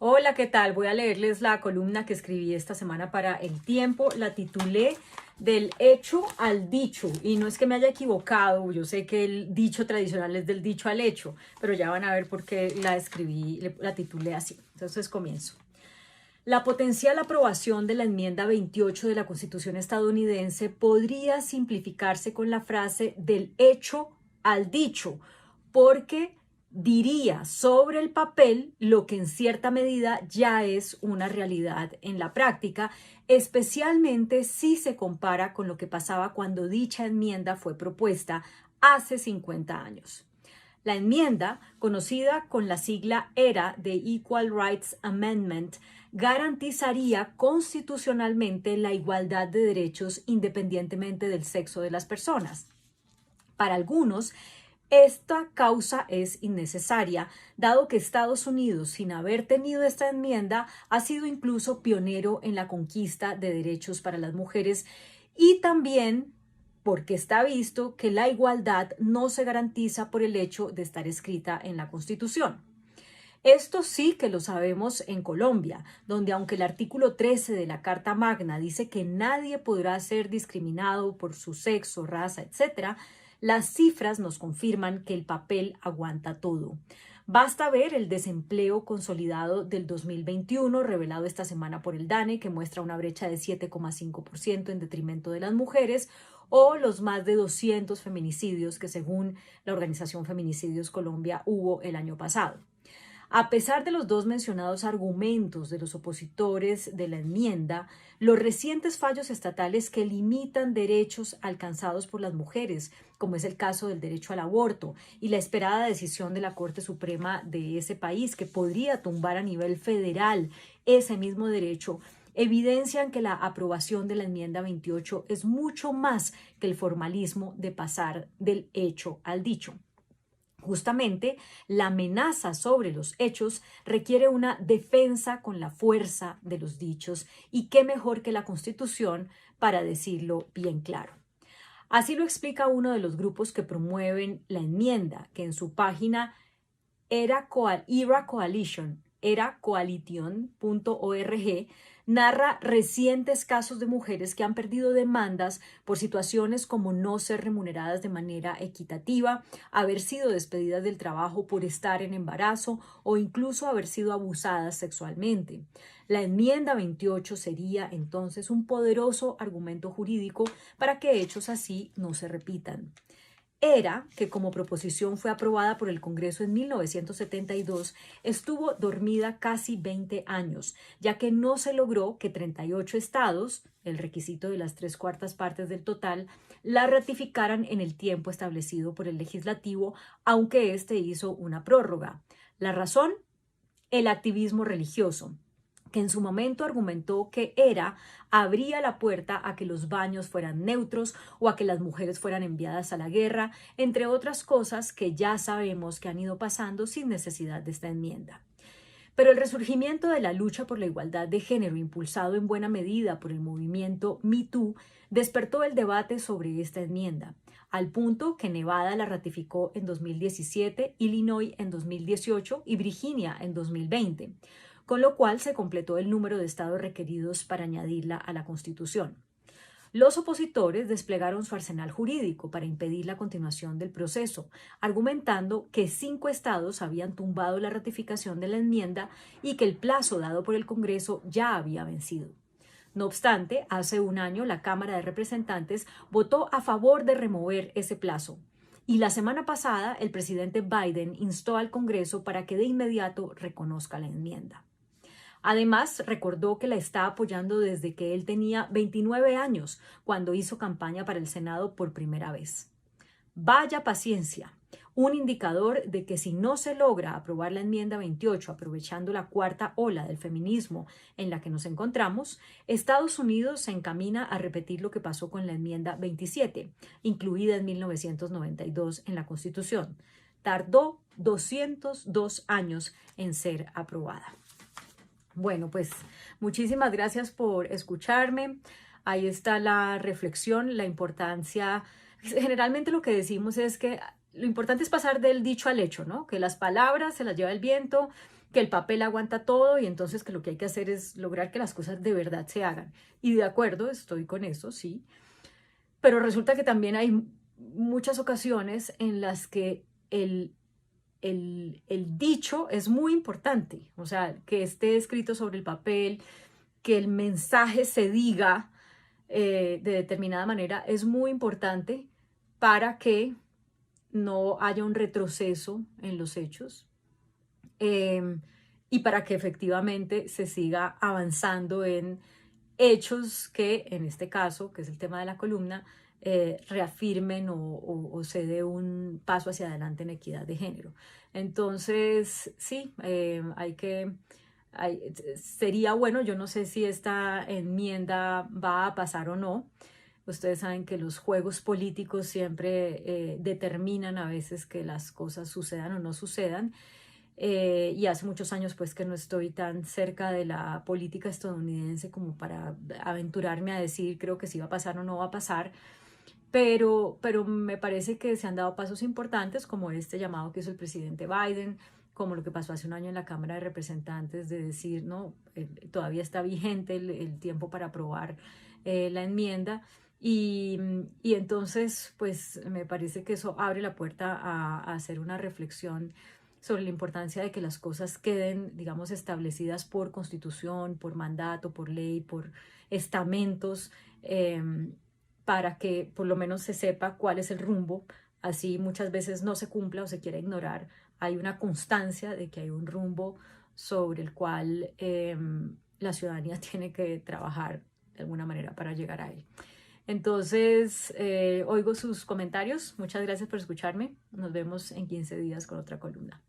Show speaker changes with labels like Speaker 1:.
Speaker 1: Hola, ¿qué tal? Voy a leerles la columna que escribí esta semana para El Tiempo. La titulé Del hecho al dicho. Y no es que me haya equivocado, yo sé que el dicho tradicional es del dicho al hecho, pero ya van a ver por qué la escribí, la titulé así. Entonces comienzo. La potencial aprobación de la enmienda 28 de la Constitución estadounidense podría simplificarse con la frase del hecho al dicho, porque diría sobre el papel lo que en cierta medida ya es una realidad en la práctica, especialmente si se compara con lo que pasaba cuando dicha enmienda fue propuesta hace 50 años. La enmienda, conocida con la sigla ERA de Equal Rights Amendment, garantizaría constitucionalmente la igualdad de derechos independientemente del sexo de las personas. Para algunos, esta causa es innecesaria, dado que Estados Unidos, sin haber tenido esta enmienda, ha sido incluso pionero en la conquista de derechos para las mujeres y también porque está visto que la igualdad no se garantiza por el hecho de estar escrita en la Constitución. Esto sí que lo sabemos en Colombia, donde aunque el artículo 13 de la Carta Magna dice que nadie podrá ser discriminado por su sexo, raza, etc., las cifras nos confirman que el papel aguanta todo. Basta ver el desempleo consolidado del 2021, revelado esta semana por el DANE, que muestra una brecha de 7,5% en detrimento de las mujeres, o los más de 200 feminicidios que, según la organización Feminicidios Colombia, hubo el año pasado. A pesar de los dos mencionados argumentos de los opositores de la enmienda, los recientes fallos estatales que limitan derechos alcanzados por las mujeres, como es el caso del derecho al aborto, y la esperada decisión de la Corte Suprema de ese país, que podría tumbar a nivel federal ese mismo derecho, evidencian que la aprobación de la enmienda 28 es mucho más que el formalismo de pasar del hecho al dicho. Justamente, la amenaza sobre los hechos requiere una defensa con la fuerza de los dichos, y qué mejor que la Constitución para decirlo bien claro. Así lo explica uno de los grupos que promueven la enmienda, que en su página eracoalition.org narra recientes casos de mujeres que han perdido demandas por situaciones como no ser remuneradas de manera equitativa, haber sido despedidas del trabajo por estar en embarazo o incluso haber sido abusadas sexualmente. La enmienda 28 sería entonces un poderoso argumento jurídico para que hechos así no se repitan. ERA, que como proposición fue aprobada por el Congreso en 1972, estuvo dormida casi 20 años, ya que no se logró que 38 estados, el requisito de las 3/4 partes del total, la ratificaran en el tiempo establecido por el legislativo, aunque éste hizo una prórroga. ¿La razón? El activismo religioso, que en su momento argumentó que abría la puerta a que los baños fueran neutros o a que las mujeres fueran enviadas a la guerra, entre otras cosas que ya sabemos que han ido pasando sin necesidad de esta enmienda. Pero el resurgimiento de la lucha por la igualdad de género, impulsado en buena medida por el movimiento Me Too, despertó el debate sobre esta enmienda, al punto que Nevada la ratificó en 2017, Illinois en 2018 y Virginia en 2020, con lo cual se completó el número de estados requeridos para añadirla a la Constitución. Los opositores desplegaron su arsenal jurídico para impedir la continuación del proceso, argumentando que 5 estados habían tumbado la ratificación de la enmienda y que el plazo dado por el Congreso ya había vencido. No obstante, hace un año la Cámara de Representantes votó a favor de remover ese plazo. Y la semana pasada el presidente Biden instó al Congreso para que de inmediato reconozca la enmienda. Además, recordó que la está apoyando desde que él tenía 29 años, cuando hizo campaña para el Senado por primera vez. Vaya paciencia, un indicador de que si no se logra aprobar la enmienda 28, aprovechando la cuarta ola del feminismo en la que nos encontramos, Estados Unidos se encamina a repetir lo que pasó con la enmienda 27, incluida en 1992 en la Constitución. Tardó 202 años en ser aprobada. Bueno, pues muchísimas gracias por escucharme. Ahí está la reflexión, la importancia. Generalmente lo que decimos es que lo importante es pasar del dicho al hecho, ¿no? Que las palabras se las lleva el viento, que el papel aguanta todo y entonces que lo que hay que hacer es lograr que las cosas de verdad se hagan. Y de acuerdo, estoy con eso, sí. Pero resulta que también hay muchas ocasiones en las que el dicho es muy importante, o sea, que esté escrito sobre el papel, que el mensaje se diga de determinada manera, es muy importante para que no haya un retroceso en los hechos y para que efectivamente se siga avanzando en hechos que, en este caso, que es el tema de la columna, reafirmen o se dé un paso hacia adelante en equidad de género. Entonces, sí, sería bueno, yo no sé si esta enmienda va a pasar o no. Ustedes saben que los juegos políticos siempre determinan a veces que las cosas sucedan o no sucedan. Y hace muchos años pues que no estoy tan cerca de la política estadounidense como para aventurarme a decir creo que sí va a pasar o no va a pasar, pero me parece que se han dado pasos importantes como este llamado que hizo el presidente Biden, como lo que pasó hace un año en la Cámara de Representantes de decir, no, todavía está vigente el tiempo para aprobar la enmienda. Y, y entonces, pues me parece que eso abre la puerta a hacer una reflexión sobre la importancia de que las cosas queden, digamos, establecidas por constitución, por mandato, por ley, por estamentos, para que por lo menos se sepa cuál es el rumbo, así muchas veces no se cumpla o se quiera ignorar, hay una constancia de que hay un rumbo sobre el cual la ciudadanía tiene que trabajar de alguna manera para llegar a él. Entonces, oigo sus comentarios. Muchas gracias por escucharme. Nos vemos en 15 días con otra columna.